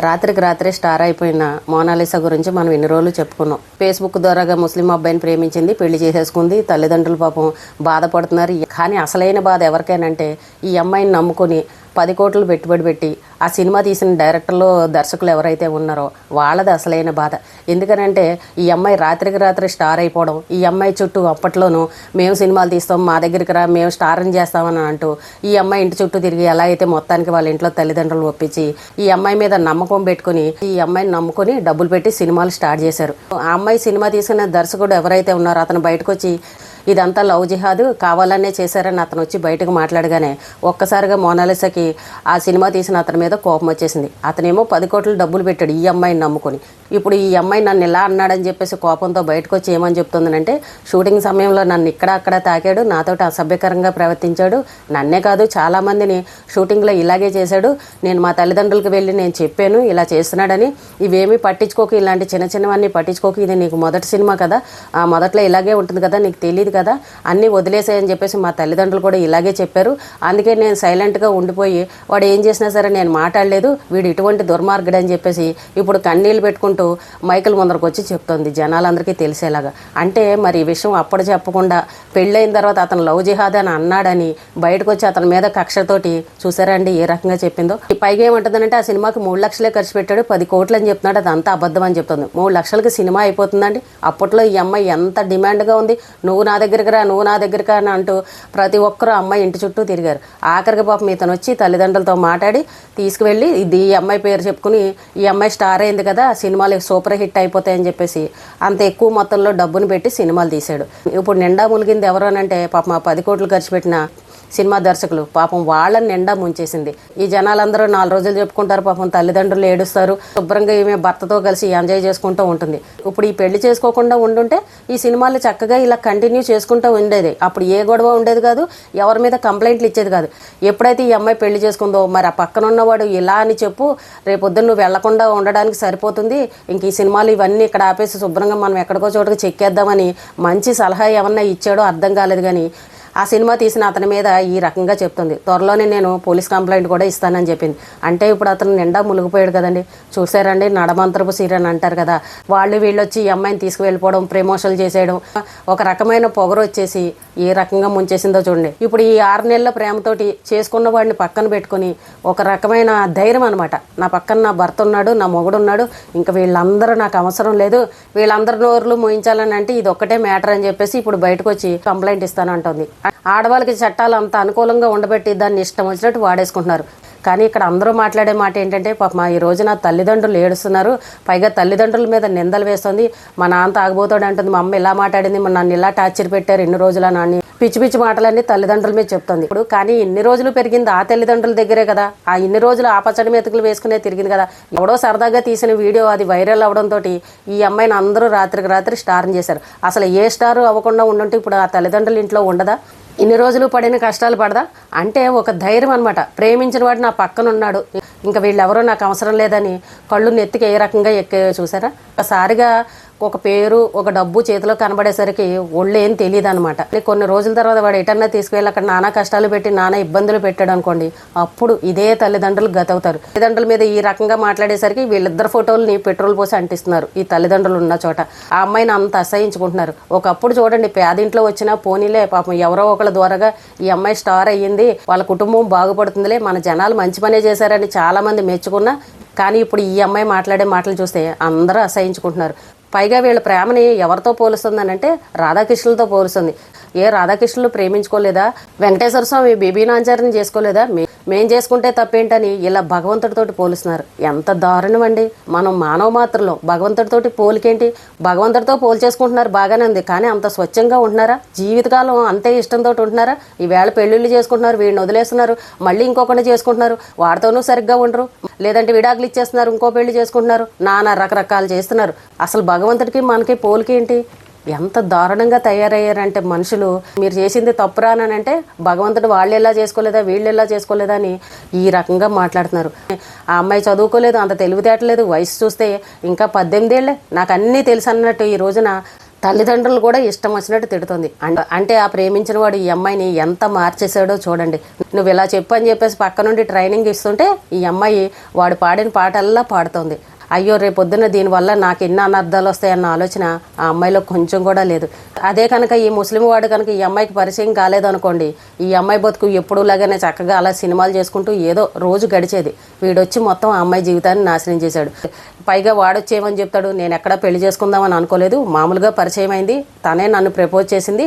రాత్రికి రాత్రే స్టార్ అయిపోయిన మోనాలిసా గురించి మనం ఎన్ని రోజులు చెప్పుకున్నాం. ఫేస్బుక్ ద్వారాగా ముస్లిం అబ్బాయిని ప్రేమించింది, పెళ్లి చేసేసుకుంది. తల్లిదండ్రులు పాపం బాధపడుతున్నారు. కానీ అసలైన బాధ ఎవరికైనంటే ఈ అమ్మాయిని నమ్ముకొని 10 కోట్లు పెట్టుబడి పెట్టి ఆ సినిమా తీసిన డైరెక్టర్లు, దర్శకులు ఎవరైతే ఉన్నారో వాళ్ళది అసలైన బాధ. ఎందుకనంటే ఈ అమ్మాయి రాత్రికి రాత్రి స్టార్ అయిపోవడం, ఈ అమ్మాయి చుట్టూ అప్పట్లోనూ మేము సినిమాలు తీస్తాం, మా దగ్గరికి రా, మేము స్టార్ని చేస్తామని అంటూ ఈ అమ్మాయి ఇంటి చుట్టూ తిరిగి ఎలా అయితే మొత్తానికి వాళ్ళ ఇంట్లో తల్లిదండ్రులు ఒప్పించి ఈ అమ్మాయి మీద నమ్మకం పెట్టుకుని ఈ అమ్మాయిని నమ్ముకొని డబ్బులు పెట్టి సినిమాలు స్టార్ట్ చేశారు. ఆ అమ్మాయి సినిమా తీసిన దర్శకుడు ఎవరైతే ఉన్నారో అతను బయటకు వచ్చి ఇదంతా లవ్ జిహాదు కావాలనే చేశారని అతను వచ్చి బయటకు మాట్లాడగానే ఒక్కసారిగా మోనాలిసాకి ఆ సినిమా తీసిన అతని మీద కోపం వచ్చేసింది. అతనేమో 10 కోట్లు డబ్బులు పెట్టాడు ఈ అమ్మాయిని నమ్ముకొని. ఇప్పుడు ఈ అమ్మాయి నన్ను ఇలా అన్నాడని చెప్పేసి కోపంతో బయటకు వచ్చి ఏమని చెప్తుందనంటే, షూటింగ్ సమయంలో నన్ను ఇక్కడ అక్కడ తాకాడు, నాతోటి అసభ్యకరంగా ప్రవర్తించాడు, నన్నే కాదు చాలామందిని షూటింగ్లో ఇలాగే చేశాడు, నేను మా తల్లిదండ్రులకు వెళ్ళి నేను చెప్పాను ఇలా చేస్తున్నాడని, ఇవేమీ పట్టించుకోకు, ఇలాంటి చిన్న చిన్నవన్నీ పట్టించుకోకు, ఇది నీకు మొదటి సినిమా కదా, మొదట్లో ఇలాగే ఉంటుంది కదా, నీకు తెలియదు కదా, అన్నీ వదిలేసాయని చెప్పేసి మా తల్లిదండ్రులు కూడా ఇలాగే చెప్పారు, అందుకే నేను సైలెంట్గా ఉండిపోయి వాడు ఏం చేసినా సరే నేను మాట్లాడలేదు, వీడు ఇటువంటి దుర్మార్గుడు అని చెప్పేసి ఇప్పుడు కన్నీళ్ళు పెట్టుకుంటూ మైకుల ముందరకు వచ్చి చెప్తుంది జనాలందరికీ తెలిసేలాగా. అంటే మరి ఈ విషయం అప్పుడు చెప్పకుండా పెళ్ళైన తర్వాత అతను లవ్ జిహాద్ అని అన్నాడని బయటకు వచ్చి అతని మీద కక్షతోటి చూసారండి ఏ రకంగా చెప్పిందో. పైగా ఏమంటుందంటే ఆ సినిమాకి 3 లక్షలే ఖర్చు పెట్టాడు, 10 కోట్లు అని చెప్తున్నాడు, అదంతా అబద్ధం అని చెప్తుంది. 3 లక్షలకి సినిమా అయిపోతుందండి. అప్పట్లో ఈ అమ్మాయి ఎంత డిమాండ్గా ఉంది, నువ్వు నా దగ్గరికి రా, నువ్వు నా దగ్గరికి అని అంటూ ప్రతి ఒక్కరూ అమ్మాయి ఇంటి చుట్టూ తిరిగారు. ఆఖరికి పాపం ఇతను వచ్చి తల్లిదండ్రులతో మాట్లాడి తీసుకువెళ్ళి ఇది ఈ అమ్మాయి పేరు చెప్పుకుని ఈ అమ్మాయి స్టార్ అయింది కదా, సినిమాలు సూపర్ హిట్ అయిపోతాయని చెప్పేసి అంత ఎక్కువ మొత్తంలో డబ్బును పెట్టి సినిమాలు తీశాడు. ఇప్పుడు నిండా ములిగింది ఎవరు అని అంటే పాపం ఆ 10 కోట్లు ఖర్చు పెట్టిన సినిమా దర్శకులు పాపం వాళ్ళని నిండా ముంచేసింది. ఈ జనాలందరూ 4 రోజులు చెప్పుకుంటారు, పాపం తల్లిదండ్రులు ఏడుస్తారు, శుభ్రంగా ఈమె భర్తతో కలిసి ఎంజాయ్ చేసుకుంటూ ఉంటుంది. ఇప్పుడు ఈ పెళ్లి చేసుకోకుండా ఉండుంటే ఈ సినిమాలు చక్కగా ఇలా కంటిన్యూ చేసుకుంటూ ఉండేది, అప్పుడు ఏ గొడవ ఉండేది కాదు, ఎవరి మీద కంప్లైంట్లు ఇచ్చేది కాదు. ఎప్పుడైతే ఈ అమ్మాయి పెళ్లి చేసుకుందో మరి ఆ పక్కన ఉన్నవాడు ఇలా అని చెప్పు, రేపొద్దున నువ్వు వెళ్లకుండా ఉండడానికి సరిపోతుంది, ఇంక ఈ సినిమాలు ఇవన్నీ ఇక్కడ ఆపేసి శుభ్రంగా మనం ఎక్కడికో చోటుకు చెక్కేద్దామని మంచి సలహా ఏమన్నా ఇచ్చాడో అర్థం కాలేదు. కానీ ఆ సినిమా తీసిన అతని మీద ఈ రకంగా చెప్తుంది, త్వరలోనే నేను పోలీస్ కంప్లైంట్ కూడా ఇస్తానని చెప్పింది. అంటే ఇప్పుడు అతను నిండా మునిగిపోయాడు కదండి. చూసారండి, నడమంత్రపు సీరని అంటారు కదా, వాళ్ళు వీళ్ళు వచ్చి ఈ అమ్మాయిని తీసుకువెళ్ళిపోవడం, ప్రమోషన్లు చేసేయడం, ఒక రకమైన పొగరు వచ్చేసి ఏ రకంగా ముంచేసిందో చూడండి. ఇప్పుడు ఈ 6 నెలల ప్రేమతోటి చేసుకున్న వాడిని పక్కన పెట్టుకుని ఒక రకమైన ధైర్యం అనమాట, నా పక్కన నా భర్త ఉన్నాడు, నా మొగుడు ఉన్నాడు, ఇంకా వీళ్ళందరూ నాకు అవసరం లేదు, వీళ్ళందరి నోర్లు మోయించాలని అంటే ఇది ఒక్కటే మ్యాటర్ అని చెప్పేసి ఇప్పుడు బయటకు వచ్చి కంప్లైంట్ ఇస్తానంటుంది. ఆడవాళ్ళకి చట్టాలు అంత అనుకూలంగా ఉండబెట్టి దాన్ని ఇష్టం వచ్చినట్టు వాడేసుకుంటున్నారు. కానీ ఇక్కడ అందరూ మాట్లాడే మాట ఏంటంటే పాపం ఈ రోజున తల్లిదండ్రులు ఏడుస్తున్నారు, పైగా తల్లిదండ్రుల మీద నిందలు వేస్తుంది, మా నాన్న తాగబోతాడు అంటుంది, మా అమ్మ ఇలా మాట్లాడింది, నన్ను ఇలా టార్చర్ పెట్టారు ఎన్ని రోజుల నాని పిచ్చి పిచ్చి మాటలన్నీ తల్లిదండ్రుల మీద చెప్తుంది. ఇప్పుడు కానీ ఇన్ని రోజులు పెరిగింది ఆ తల్లిదండ్రుల దగ్గరే కదా, ఆ ఇన్ని రోజులు ఆ పచ్చడి మెతుకులు వేసుకునే తిరిగింది కదా. ఎవడో సరదాగా తీసిన వీడియో అది వైరల్ అవడంతో ఈ అమ్మాయిని అందరూ రాత్రికి రాత్రి స్టార్ని చేశారు. అసలు ఏ స్టార్ అవ్వకుండా ఉండుంటే ఇప్పుడు ఆ తల్లిదండ్రుల ఇంట్లో ఉండదా, ఇన్ని రోజులు పడిన కష్టాలు పడదా? అంటే ఒక ధైర్యం అనమాట, ప్రేమించిన వాడు నా పక్కన ఉన్నాడు, ఇంకా వీళ్ళెవరో నాకు అవసరం లేదని కళ్ళు నెత్తికి ఏ రకంగా ఎక్కే చూసారా. ఒకసారిగా ఒక పేరు ఒక డబ్బు చేతిలో కనబడేసరికి ఒళ్ళు ఏం తెలియదు అనమాట. కొన్ని రోజుల తర్వాత వాడు ఎటన్నా తీసుకువెళ్ళి అక్కడ నానా కష్టాలు పెట్టి నానా ఇబ్బందులు పెట్టాడు అనుకోండి, అప్పుడు ఇదే తల్లిదండ్రులు గతవుతారు. తల్లిదండ్రుల మీద ఈ రకంగా మాట్లాడేసరికి వీళ్ళిద్దరు ఫోటోల్ని పెట్రోల్ పోసి అంటిస్తున్నారు ఈ తల్లిదండ్రులు ఉన్న చోట. ఆ అమ్మాయిని అంత అసహించుకుంటున్నారు. ఒకప్పుడు చూడండి పేదింట్లో వచ్చినా పోనీలే, పాపం ఎవరో ఒకళ్ళ ద్వారాగా ఈ అమ్మాయి స్టార్ అయ్యింది, వాళ్ళ కుటుంబం బాగుపడుతుందిలే, మన జనాలు మంచి పనే చేశారని చాలా మంది మెచ్చుకున్నా. కానీ ఇప్పుడు ఈ అమ్మాయి మాట్లాడే మాటలు చూస్తే అందరూ అసహించుకుంటున్నారు. పైగా వీళ్ళ ప్రేమని ఎవరితో పోలుస్తుందని అంటే రాధాకృష్ణులతో పోలుస్తుంది. ఏ రాధాకృష్ణులు ప్రేమించుకోలేదా, వెంకటేశ్వర స్వామి బేబీ నాంచారిని చేసుకోలేదా, మేం చేసుకుంటే తప్పేంటని ఇలా భగవంతుడితోటి పోలుస్తున్నారు. ఎంత దారుణం అండి. మనం మానవ మాత్రలో భగవంతుడితోటి పోలికేంటి, భగవంతుడితో పోలు చేసుకుంటున్నారు బాగానే ఉంది, కానీ అంత స్వచ్ఛంగా ఉంటున్నారా, జీవితకాలం అంతే ఇష్టంతో ఉంటున్నారా? ఈవేళ పెళ్ళిళ్ళు చేసుకుంటున్నారు, వీడిని వదిలేస్తున్నారు, మళ్ళీ ఇంకొకటి చేసుకుంటున్నారు, వాడితోనూ సరిగ్గా ఉండరు, లేదంటే విడాకులు ఇచ్చేస్తున్నారు, ఇంకో పెళ్లి చేసుకుంటున్నారు, నానా రకరకాలు చేస్తున్నారు. అసలు భగవంతుడికి మనకి పోలికేంటి? ఎంత దారుణంగా తయారయ్యారంటే మనుషులు. మీరు చేసింది తప్పురానంటే భగవంతుడు వాళ్ళు ఎలా చేసుకోలేదా, వీళ్ళు ఎలా చేసుకోలేదా అని ఈ రకంగా మాట్లాడుతున్నారు. ఆ అమ్మాయి చదువుకోలేదు, అంత తెలివితేటలేదు, వయసు చూస్తే ఇంకా 18 ఏళ్ళే, నాకు అన్నీ తెలుసు అన్నట్టు ఈ రోజున తల్లిదండ్రులు కూడా ఇష్టం వచ్చినట్టు తిడుతుంది. అంటే ఆ ప్రేమించిన వాడు ఈ అమ్మాయిని ఎంత మార్చేశాడో చూడండి. నువ్వు ఇలా చెప్పు అని చెప్పేసి పక్క నుండి ట్రైనింగ్ ఇస్తుంటే ఈ అమ్మాయి వాడు పాడిన పాటల్లా పాడుతుంది. అయ్యో రేపొద్దున దీనివల్ల నాకు ఎన్ని అనర్థాలు వస్తాయన్న ఆలోచన ఆ అమ్మాయిలో కొంచెం కూడా లేదు. అదే కనుక ఈ ముస్లిం వాడు కనుక ఈ అమ్మాయికి పరిచయం కాలేదనుకోండి, ఈ అమ్మాయి బతుకు ఎప్పుడూలాగానే చక్కగా అలా సినిమాలు చేసుకుంటూ ఏదో రోజు గడిచేది. వీడొచ్చి మొత్తం ఆ అమ్మాయి జీవితాన్ని నాశనం చేశాడు. పైగా వాడొచ్చేమని చెప్తాడు, నేను ఎక్కడా పెళ్లి చేసుకుందామని అనుకోలేదు, మామూలుగా పరిచయం అయింది, తనే నన్ను ప్రపోజ్ చేసింది,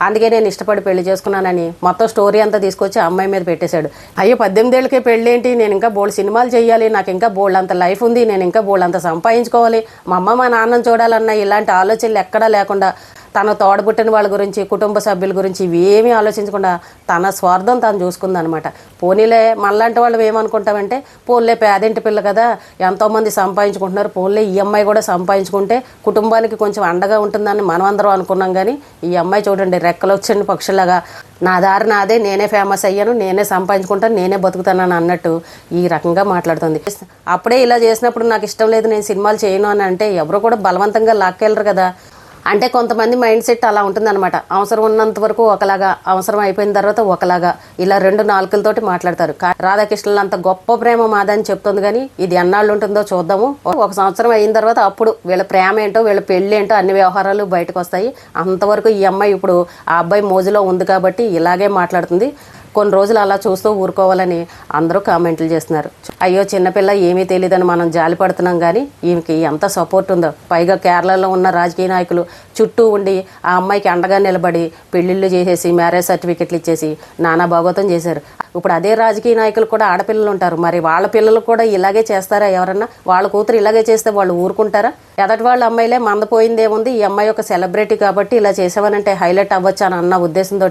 అందుకే నేను ఇష్టపడి పెళ్లి చేసుకున్నానని మొత్తం స్టోరీ అంతా తీసుకొచ్చి ఆ అమ్మాయి మీద పెట్టేశాడు. అయ్యో 18 ఏళ్ళకే పెళ్ళి ఏంటి, నేను ఇంకా బోల్డ్ సినిమాలు చేయాలి, నాకు ఇంకా బోల్డ్ అంత లైఫ్ ఉంది, నేను ఇంకా బోల్డ్ అంత సంపాదించుకోవాలి, మా అమ్మ మా నాన్నని చూడాలన్న ఇలాంటి ఆలోచనలు ఎక్కడా లేకుండా తన తోడబుట్టిన వాళ్ళ గురించి, కుటుంబ సభ్యుల గురించి ఇవేమీ ఆలోచించకుండా తన స్వార్థం తను చూసుకుందనమాట. పోనీలే మనలాంటి వాళ్ళు ఏమనుకుంటామంటే, పోన్లే పేదింటి పిల్ల కదా, ఎంతోమంది సంపాదించుకుంటున్నారు, పోన్లే ఈ అమ్మాయి కూడా సంపాదించుకుంటే కుటుంబానికి కొంచెం అండగా ఉంటుందని మనం అందరం అనుకున్నాం. కానీ ఈ అమ్మాయి చూడండి, రెక్కలు వచ్చిన పక్షులాగా నా దారి నాదే, నేనే ఫేమస్ అయ్యాను, నేనే సంపాదించుకుంటాను, నేనే బతుకుతానని అన్నట్టు ఈ రకంగా మాట్లాడుతుంది. అప్పుడే ఇలా చేసినప్పుడు నాకు ఇష్టం లేదు, నేను సినిమాలు చేయను అని అంటే ఎవరు కూడా బలవంతంగా లాక్కెళ్ళరు కదా. అంటే కొంతమంది మైండ్ సెట్ అలా ఉంటుందన్నమాట. అవసరం ఉన్నంత వరకు ఒకలాగా, అవసరం అయిపోయిన తర్వాత ఒకలాగా, ఇలా 2 నాలుకలతోటి మాట్లాడతారు. రాధాకృష్ణులు అంత గొప్ప ప్రేమ మాదని చెప్తుంది, కానీ ఇది ఎన్నాళ్ళు ఉంటుందో చూద్దాము. 1 సంవత్సరం అయిన తర్వాత అప్పుడు వీళ్ళ ప్రేమ ఏంటో, వీళ్ళ పెళ్ళి ఏంటో అన్ని వ్యవహారాలు బయటకు వస్తాయి. అంతవరకు ఈ అమ్మాయి ఇప్పుడు ఆ అబ్బాయి మోజులో ఉంది కాబట్టి ఇలాగే మాట్లాడుతుంది. కొన్ని రోజులు అలా చూస్తూ ఊరుకోవాలని అందరూ కామెంట్లు చేస్తున్నారు. అయ్యో చిన్నపిల్ల ఏమీ తెలియదని మనం జాలి పడుతున్నాం, కానీ ఈమెకి ఎంత సపోర్ట్ ఉందో. పైగా కేరళలో ఉన్న రాజకీయ నాయకులు చుట్టూ ఉండి ఆ అమ్మాయికి అండగా నిలబడి పెళ్ళిళ్ళు చేసేసి మ్యారేజ్ సర్టిఫికెట్లు ఇచ్చేసి నానా భాగవతం చేశారు. ఇప్పుడు అదే రాజకీయ నాయకులు కూడా ఆడపిల్లలు ఉంటారు, మరి వాళ్ళ పిల్లలు కూడా ఇలాగే చేస్తారా? ఎవరన్నా వాళ్ళ కూతురు ఇలాగే చేస్తే వాళ్ళు ఊరుకుంటారా? ఎదటి వాళ్ళ అమ్మాయిలే మందపోయిందేముంది, ఈ అమ్మాయి ఒక సెలబ్రిటీ కాబట్టి ఇలా చేసావనంటే హైలైట్ అవ్వచ్చు అని అన్న ఉద్దేశంతో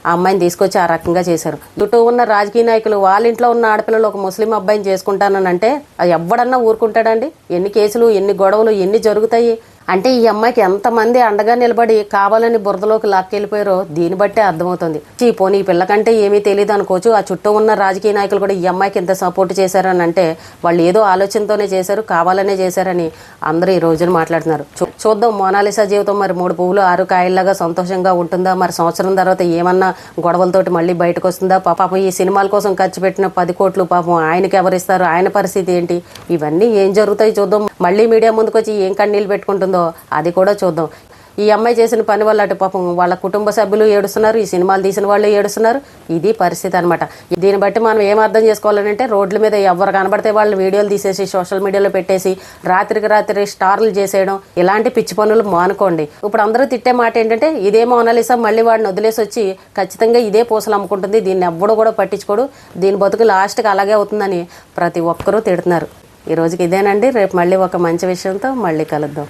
ఆ అమ్మాయిని తీసుకొచ్చి ఆ రకంగా చేశారు. చుట్టూ ఉన్న రాజకీయ నాయకులు వాళ్ళ ఇంట్లో ఉన్న ఆడపిల్లలు ఒక ముస్లిం అబ్బాయిని చేసుకుంటానంటే అది ఎవడన్నా ఊరుకుంటాడండి? ఎన్ని కేసులు, ఎన్ని గొడవలు, ఎన్ని జరుగుతాయి? అంటే ఈ అమ్మాయికి ఎంతమంది అండగా నిలబడి కావాలని బురదలోకి లాక్కెళ్ళిపోయారో దీన్ని బట్టే అర్థమవుతుంది. పోనీ ఈ పిల్లకంటే ఏమీ తెలియదు అనుకోవచ్చు, ఆ చుట్టూ ఉన్న రాజకీయ నాయకులు కూడా ఈ అమ్మాయికి ఎంత సపోర్ట్ చేశారని అంటే వాళ్ళు ఏదో ఆలోచనతోనే చేశారు, కావాలనే చేశారని అందరూ ఈ రోజున మాట్లాడుతున్నారు. చూద్దాం మోనాలిసా జీవితం మరి 3 పువ్వులు 6 కాయల్లాగా సంతోషంగా ఉంటుందా, మరి సంవత్సరం తర్వాత ఏమన్నా గొడవలతోటి మళ్ళీ బయటకు వస్తుందా? పాపం ఈ సినిమాల కోసం ఖర్చు పెట్టిన 10 కోట్లు పాపం ఆయనకి ఎవరిస్తారు, ఆయన పరిస్థితి ఏంటి, ఇవన్నీ ఏం జరుగుతాయి చూద్దాం. మళ్ళీ మీడియా ముందుకు వచ్చి ఏం కన్నీళ్ళు పెట్టుకుంటుందో అది కూడా చూద్దాం. ఈ అమ్మాయి చేసిన పని వల్ల అటు పాపం వాళ్ళ కుటుంబ సభ్యులు ఏడుస్తున్నారు, ఈ సినిమాలు తీసిన వాళ్ళు ఏడుస్తున్నారు. ఇది పరిస్థితి అనమాట. దీన్ని బట్టి మనం ఏం అర్థం చేసుకోవాలంటే, రోడ్ల మీద ఎవరు కనబడితే వాళ్ళు వీడియోలు తీసేసి సోషల్ మీడియాలో పెట్టేసి రాత్రికి రాత్రి స్టార్లు చేసేయడం, ఇలాంటి పిచ్చి పనులు మానుకోండి. ఇప్పుడు అందరూ తిట్టే మాట ఏంటంటే, ఇదే మోనాలిసా మళ్ళీ వాడిని వదిలేసి వచ్చి ఖచ్చితంగా ఇదే పూసలు అమ్ముకుంటుంది, దీన్ని ఎవ్వడు కూడా పట్టించుకోడు, దీని బతుకు లాస్ట్కి అలాగే అవుతుందని ప్రతి ఒక్కరూ తిడుతున్నారు. ఈ రోజుకి ఇదేనండి. రేపు మళ్ళీ ఒక మంచి విషయంతో మళ్ళీ కలుద్దాం.